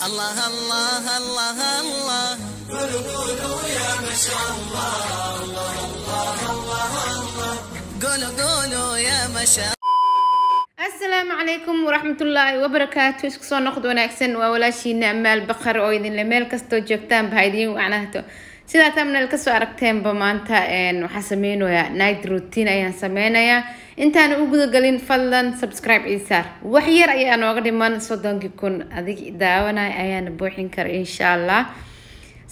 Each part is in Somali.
الله الله الله الله قولوا يا ما شاء الله الله الله الله الله قولوا يا ما شاء السلام عليكم ورحمة الله وبركاته. اسكو سو نقد وناكسن وولاشينا أمال بقر أو إذن لميل كستو جوجتان بهايدين وعناهتو سيدا تامنا الكسو أركتين بمانتا إن وحاسمين ويا نايت روتين أيان سمينايا intaan u guda galin fadlan subscribe isaar wax yar ayaan uga dhiman soddonki kun adig daawanay ayaan buuxin kar insha Allah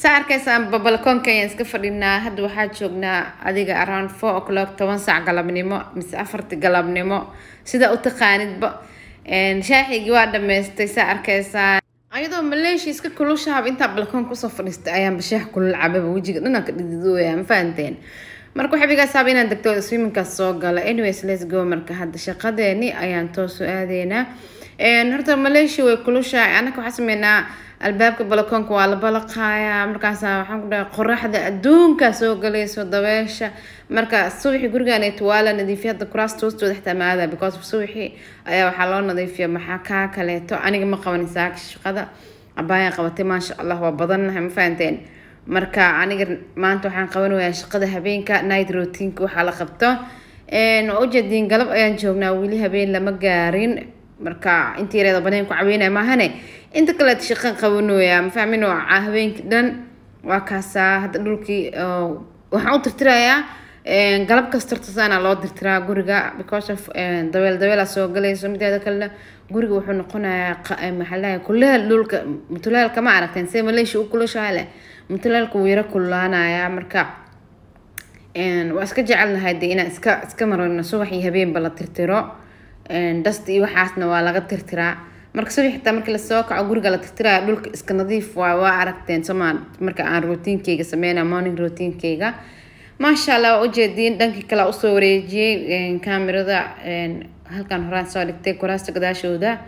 saarkaysaan balkoonka ayaan iska fadhinaa hadda waxaa joognaa adiga around 4 o'clock 10 saac galabnimo mise 4 galabnimo sida u taqaanidba shaahigi waa dhameystay saarkaysaan ayadoo Malaysia iska kulushaab inta balkoonka soo fadhistay ayaan bashaah kulul cababa wajiga dhanka dhididooya ma fahanteen marka xabiga saabina dagto swimmingka soo gala anyways let's go marka hadda shaqadeeni ayaan toos u aadeena horta Malaysia way kulushahay anaka waxa sameynaa albaabka balkoonka waa la balaqaaya markaas waxaan ku dhahay qorraxda adduunka soo galayso dabeesha marka subaxi gurigaan ay tuwaala nadiifiyada kuraas toostooda xitamaada because subaxi ayaa waxa loo nadiifiyo maxaa ka kaleeto aniga ma qaban shaqada abaya qabatay ma sha Allah waa badanahay ma fahanteen marka aniga maanta waxaan qabanayaa shaqada habeenka night routine waxa la qabto oo jeedin galab ayaan joognaa wili habeen lama gaarin marka intii reeda banaan ku caawinay maahane inta kale shaqan qabanayaa ma fahmin oo habeenka dhan waa kaasa hada dhulkii waxaan u tirtirayaa galab kasta tirtaana loo tirtiraa guriga because of daweel soo galayso mideeda kale guriga wuxuu noqonayaa maxallaha kullaha dhulka mutulaalka ma aragteen see Malaysia u kulushaale mutulaalku weera kullaanaya marka waa iska jecelnahay inaan iska marno subaxii habeen bala tirtiro dust iyo waxaasna waa laga tirtiraa marka subax xitaa markii la soo kaco guriga la tirtiraa dhulka iska nadiif waa aragteen Soomaan marka aan routinkeyga sameeyna morning routinkeyga ma sha Allah oo jeedin dhankii kala u soo wareejiyay kaamirada halkan horaan soo dhigtay kuraasta gadaashooda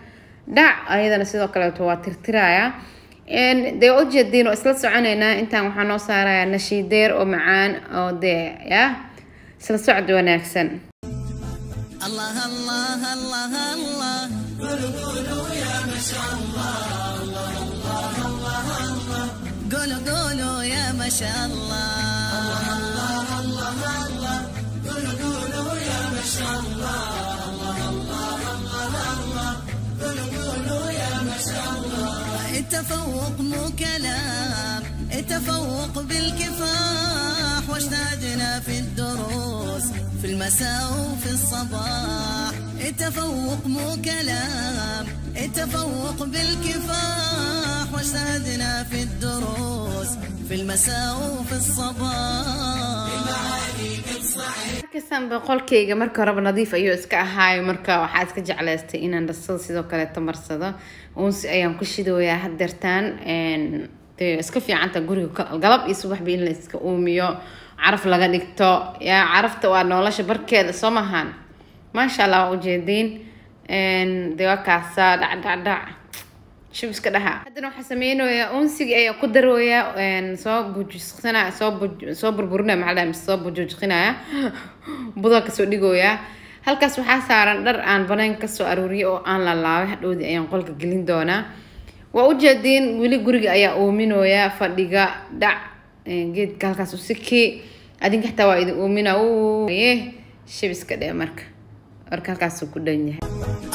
dhac ayadana sidoo kale waa tirtiraaya de oo jeedin oo isla soconayna intaan waxaan noo saarayaa nashiideer oo macaan oo de ya isla socod wanaagsan الله الله الله الله قولوا يا ما شاء الله الله الله الله الله قولوا يا ما شاء الله الله الله الله قولوا يا ما شاء الله الله الله الله الله قولوا يا ما شاء الله التفوق مو كلام التفوق بالكفاح واجتهدنا في الدروس في المساء وفي الصباح التفوق مو كلام التفوق بالكفاح واجتهدنا في الدروس في المساء وفي الصباح كسان بقولكيga marka rab nadiif ayu iska ahaay marka waxa iska jeclaystay inaan dhasado sidoo kale tamarsado uunsi ayaan ku shidooyaa hadeertaan iska fiicanta guriga galab iyo subax in la iska uumiyo caraf laga dhigto ya carafta waa nolosha barkeeda Soomahan ma sha Allah u jeedin de waa kaasa dhac shibiska dhaha hadana waxa sameeynayaa uunsiga ayaa ku darooyaa soo bujisqana soo burburina maxaa soo bujujqinaya buda ka soo dhigooya halkaas waxa saaran dhar aan banaan ka soo aruuriyo oo aan la laabay hadhoodii ayaan qolka gelin doonaa waa u jeedin wili guriga ayaa uuminooya fadhiga dhac geedka halkaas u siki adinka xitaa waa idin uumina shibiska dhee marka halkaas ku dhan yahay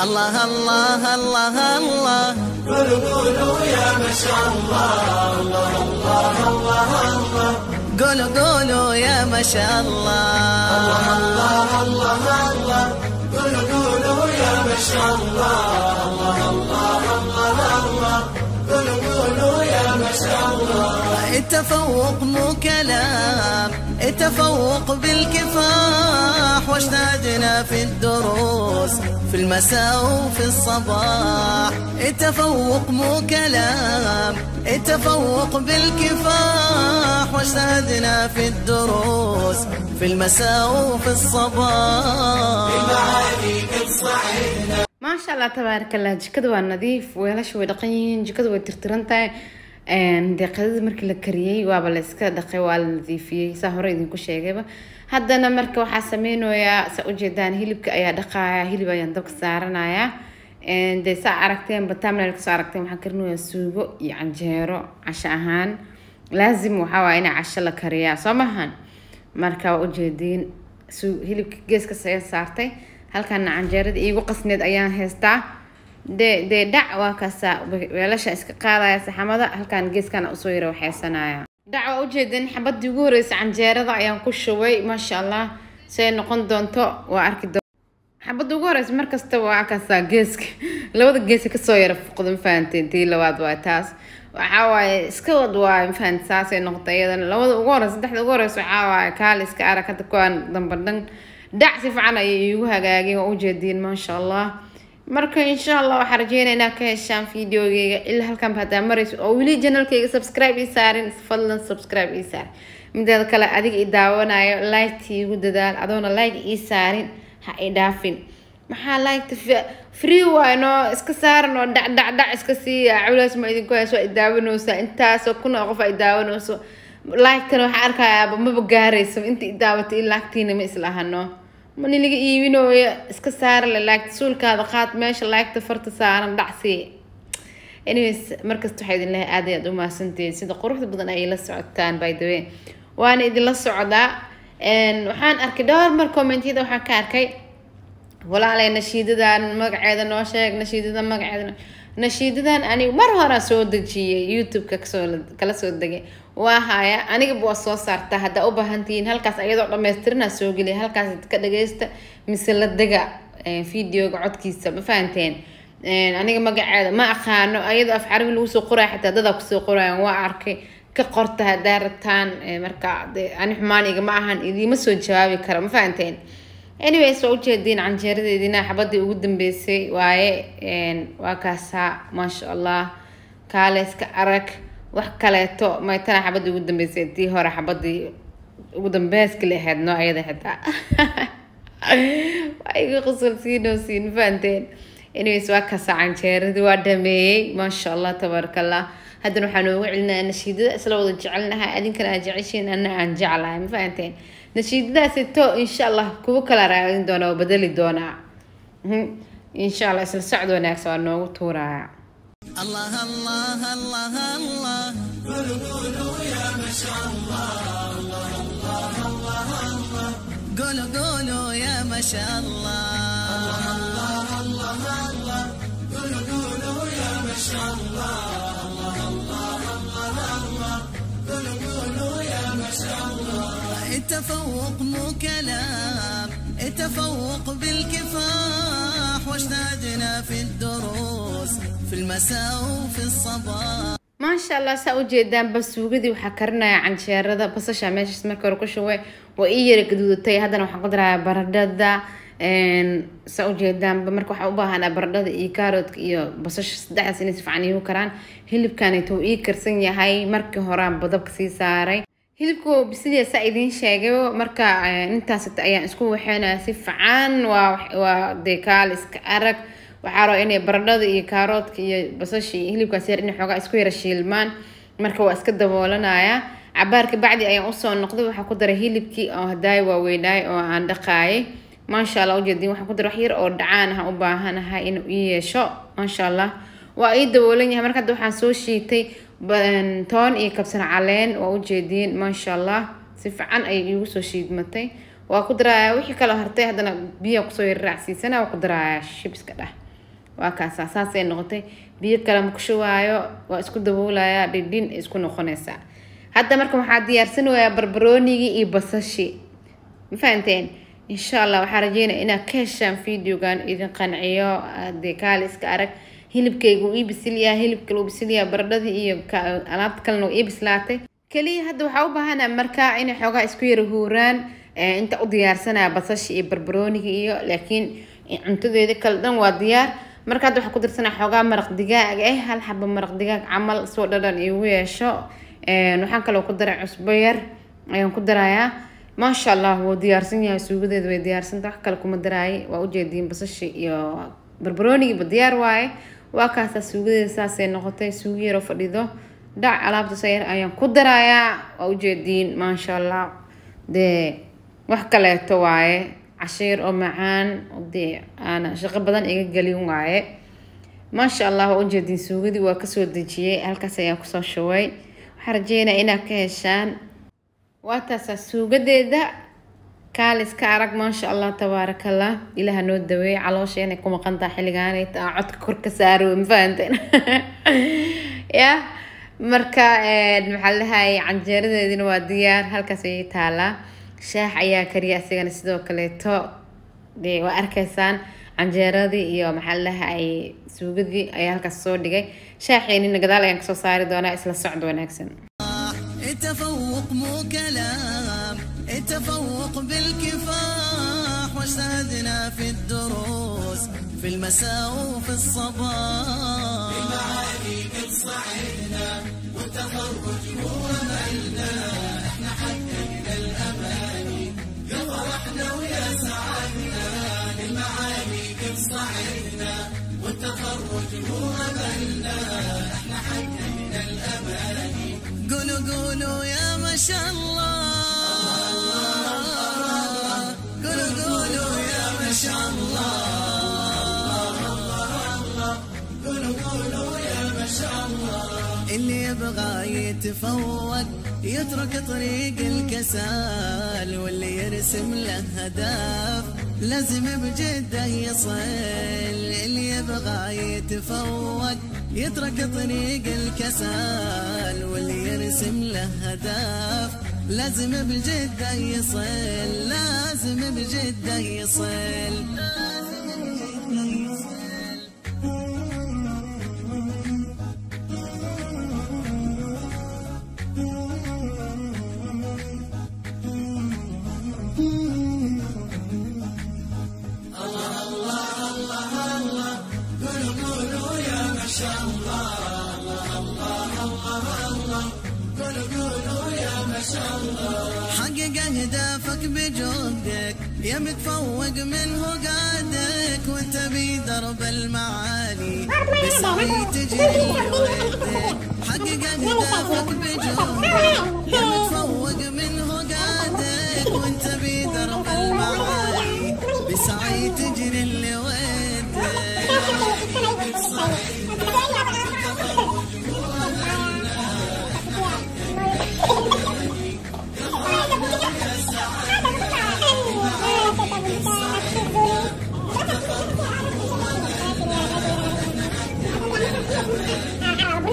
الله الله الله الله قولوا يا ما شاء الله الله الله الله الله قولوا يا ما شاء الله الله الله الله الله قولوا يا ما شاء الله الله الله الله الله قولوا يا ما شاء الله التفوق مو كلام التفوق بالكفاح واجتهدنا في الدروس في المساء وفي الصباح التفوق مو كلام التفوق بالكفاح واجتهدنا في الدروس في المساء وفي الصباح ما شاء الله تبارك الله جكده waa nadiif weela shoo dhaqayn jikadu way tirtirantahay deeqadada markii la kariyay waaba la iska dhaqay waa la nadiifiyay saa hore idinku sheegayba haddana marka waxa sameeynayaa sa u jeedaan hilibka ayaa dhaqaaya hilib ayaan dabka saaranayaa dee saa aragteen thumbnail ka soo aragteen waxaan karinayaa suugo iyo canjeero casho ahaan laazim waxaa waaye in casho la kariyaa soo maahan marka waa ujeediin hilibka geeska saartay halkana canjeerada iigu qasneed ayaan haystaa dee dhac waa kaasa weelasha iska qaadaya saxamada halkan geeskana usoo yara waxaysanaya dhac waa ujeedin xabadii ugu horeysa canjeerada ayaan ku shubay maasha allah say noqon doonto waa arki xabada ugu horeysa markasta waa kaasa geeska labada gees kasoo yara fuqdo ma fahanteen tii labaad waa taas waxaa waaye iska wad waa ma fahanteen saasay noqotay iyadana labada ugu horeysa saddexda ugu horeysa waxaa waaye kaal iska arag hadda kuwaan dambadhan dhac si fiican ayay iigu hagaageen waa ujeediin maasha allah marka insha allah waxaan rajeynaynaa ka heshaan videogeyga ilaa halkan hadaa marayso oo weli channelkayga subscribe ii saarin fadlan subscribe ii saar mideeda kale adiga i daawanayo like iigu dadaal adoona like ii saarin ha i dhaafin maxaa like free waano iska saaran oo dhac iska sii culays ma idinku hayso i daawanayso intaasoo kuna qof ay daawanayso like-tan waxaan arkayaa maba gaarayso inta i daawatay in lacagtiina ma isla ahano mani laga iibinooyo iska saara la laagta suulkaada qaad meesha laagta farta saaran dhacsi anyways markasta waxaa idin lehay aad u mahadsantihiin sida quruxda badan ay la socotaan by the way waana idinla socdaa waxaan arkay dhowr mar commentyada waxaan ka arkay walaalay nashiidadan magaceeda noo sheeg nashiidadan aniga mar hore soo dejiyay youtube-ka kala soo degay waa haya aniga waa soo saartaa haddaa u baahantihiin halkaas ayadoo dhammaystirina soo geliya halkaas ka dhagaysta mise la dega videoga codkiisa ma fahanteen aniga magaceeda ma aqaano ayadoo af carabi lagu soo qoraya xataa dadaa kusoo qorayaan waa arkay ka qorta haddaa rabtaan marka ani xumaan igama ahan idiima soo jawaabi kara ma fahanteen anyways waa ujeediin canjeeradeediina xabadii ugu dambeysay waaye waa kaasaa maasha allah kaaleyska arag wax kaleeto maytana xabadii ugu dambeysay tii hore xabadii ugu dambeyska lahayd noo ayada xitaa waa iga qusulsiinosiin fahanteen anyways waa kaasaa canjeeradii waa dhameeyey maasha allah tabaarakallah haddana waxaa noogu celinaya nashiidada isla wada jecelnahay adinkana aad jeceshiin ana aan jeclahay ma fahanteen nashiidadaasito insha allah kuwa kala raadin doona oo bedeli doonaa insha allah isla socod wanaagsan waa noogu tuuraya الله الله الله الله قولوا يا ما شاء الله الله الله الله الله قولوا يا ما شاء الله الله الله الله قولوا يا ما شاء الله الله الله الله الله قولوا يا ما شاء الله التفوق مو كلام التفوق بالكفاح واجتهدنا في الدروس في المساء وفي الصباح ما شاء الله سأوجدان بس وجدي وحكرنا عن شهر بس عشان ماشي اسمك وركشوي وإيه قدودتي هذا أنا حقدر برددا سأوجدان بمركو حبها أنا برددا إيكاروت إيو بس صدق سنة فعني هو كران هلب كانت هو إيكرسن يا هاي مركو هرام بدبك سيساري هلبكو بسيدي سايدين شاقو مركا انتا 6 أيام اسكو وحينا سفعان وديكال اسكارك waxaa roo inay baradhada iyo kaaroodka iyo basashii hilibkaas yar in xoogaa isku yara shiilmaan marka waa iska daboolanaya cabaarka bacdi ayaan usoo noqday waxaa ku daray hilibkii oo hadaay waaweynaay oo aan dhaqaayay maasha allah ujeedin waxaa ku daray wax yar oo dhacaan ah u baahanahay inuu ii yeesho maasha allah waa ii daboolan yahay marka hadda waxaan soo shiitay toon iyo kabsar caleen waa ujeedin maasha allah si fiican ay iigu soo shiidmatay waa ku daraya wixii kale hartay haddana biyo kusoo yar raacsiisana waa ku daraya shibska dhah waa kaasa saasay noqotay biyo kale ma ku shubaayo waa isku daboolaya dhidhin isku noqonaysaa hadda marka waxaa diyaarsanayaa barbaroonigii iyo basashii ma fahanteen insha allah waxaa rajeynaya inaad ka heshaan videogan idin qanciyo dee kaale iska arag hilibkayga uu ii bisilyahay hilib kale uu bisilyahay baradhadii iyo alaabta kalena uu ii bislaatay kaliya hadda waxaa u baahanaa markaa inay xoogaa isku yara huuraan inta u diyaarsanaya basashii iyo barbaroonigii iyo laakiin cuntadeeda kale dhan waa diyaar marka hadda waxaa ku darsanaa xoogaa maraq digaag hal xabo maraq digaag camal soo dhadhan iigu yeesho waxaan kaloo ku daray cusbo yar ayaan ku darayaa maasha allah wuu diyaarsan yahay suugadeeda way diyaarsanta wax kale kuma daraayay waa ujeediin basashii iyo barbaroonigiiba diyaar waaye waa kaasaa suugadeeda saasay noqotay suugo yaroo fadhido dhac alaabta sayar ayaan ku darayaa waa ujeediin maasha allah dee wax kaleeto waaye cashiir oo macaan dee ana shaqo badan iga gelin waaye ما شاء الله وجدين سوقدي وكسو دجيه halkaas ayaan kusoo shaway waxaan rajeynaa inaad ka heshaan waataas suugadeeda kaaliska arag ma sha Allah tabarakallah ilaha noo daweey caloosheena ku maqanta xiligaan ay codka kor ka saaro ma fahanteen ya marka maxaa lahaay canjeeradeedina waa diyaar halkaas ay taala shaah ayaa kariya asigana sidoo kale to de waa arkaysaan canjeeradii iyo maxaa lahaay suugadii ayaa halkaas soo dhigay shaaxeenina gadaal ayaan kasoo saari doonaa isla socod wanaagsan التفوق مو كلام التفوق بالكفاح واجتهدنا في الدروس في المساء وفي الصباح المعالي قد صعدنا والتخرج هو مالنا احنا حققنا الاماني يا فرحنا ويا سعدنا المعالي قد صعدنا والتخرج هو مالنا احنا حققنا الاماني قولوا قولوا يا ما شاء الله قولوا قولوا يا ما شاء الله قولوا قولوا يا ما شاء الله اللي يبغى يتفوق يترك طريق الكسال واللي يرسم له هدف لازم بجده يصل اللي يبغى يتفوق يترك طريق الكسال واللي يرسم له هدف لازم بجده يصل لازم بجده يصل حقق اهدافك بجهدك يا متفوق منه قادك وانت بدرب المعالي بسعي تجري ودك حقق اهدافك بجهدك يا متفوق منه قادك وانت بدرب المعالي بسعي تجري اللي ودك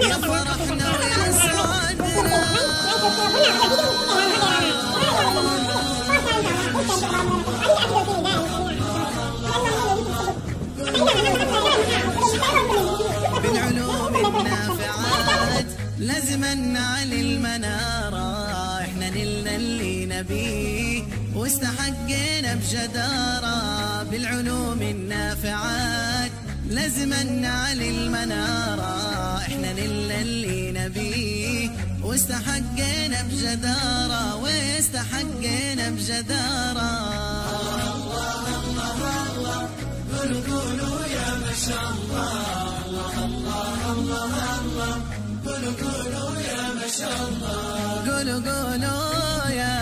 يا فرحنا ويا سعدنا بالعلوم النافعات لازم نعلي المنارة احنا نلنا اللي نبيه واستحقنا بجدارة بالعلوم النافعات لازم نعلي المنارة احنا نلنا اللي نبيه واستحقنا بجدارة واستحقنا بجدارة الله الله الله قولوا قولوا يا ما شاء الله الله الله الله قولوا قولوا يا ما شاء الله قولوا قولوا يا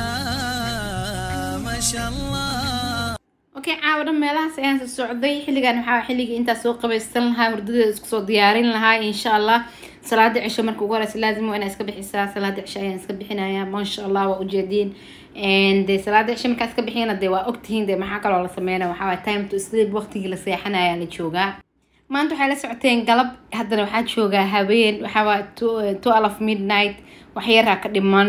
ما شاء الله اوكي عاودا meelahaas ayaan soo socday xilligan waxa xilligii inta soo qabaysan lahaa wardada isku soo diyaarin lahaa insha Allah salaada cisho markuu gooraysa laazim waa inaa iska bixisaa salaada cisho ayaan iska bixinayaa ma sha Allah waa u jeedin and salaada cisho markaa iska bixina de waa ogtihiin de maxaa kale oo la sameeyaa waxa time to sleep waqtigii la seexanayaa la joogaa maanta waxay la socoteen galab haddana waxaa joogaa habeen waxa waa 12 midnight wax yar ka dhiman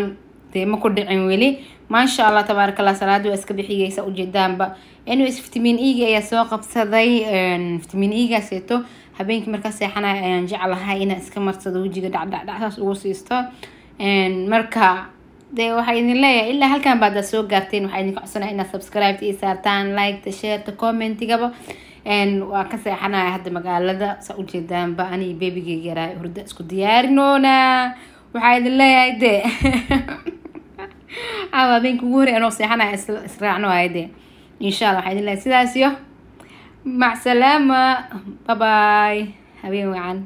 de ma ku dhicin weli ma sha Allah tabarakallah salaadu iska bixiyaysa u jeedaanba inuu vitamin E ayaa soo qabsaday vitamin E gaaseeto habeenkii markaa seexanay ayaan jeclahay inaan iska marsado wajiga dhacdhacdaas ugu siisto marka de waxay idin leeyahay ilaa halkan baad soo gaarteen waxay idin codsanahay inaad subscribe iyo saartaan like share comment igaba waa ka seexanay hadda magaalada sa u jeedaanba ani babygeyga yaraa hurda isku diyaarinoona waxay idin leeyahay de habeenkii ugu hore anoo seexanay israacno ayde إن شاء الله حيدين الله سيداسيو مع سلامة باي باي حبيبي وعن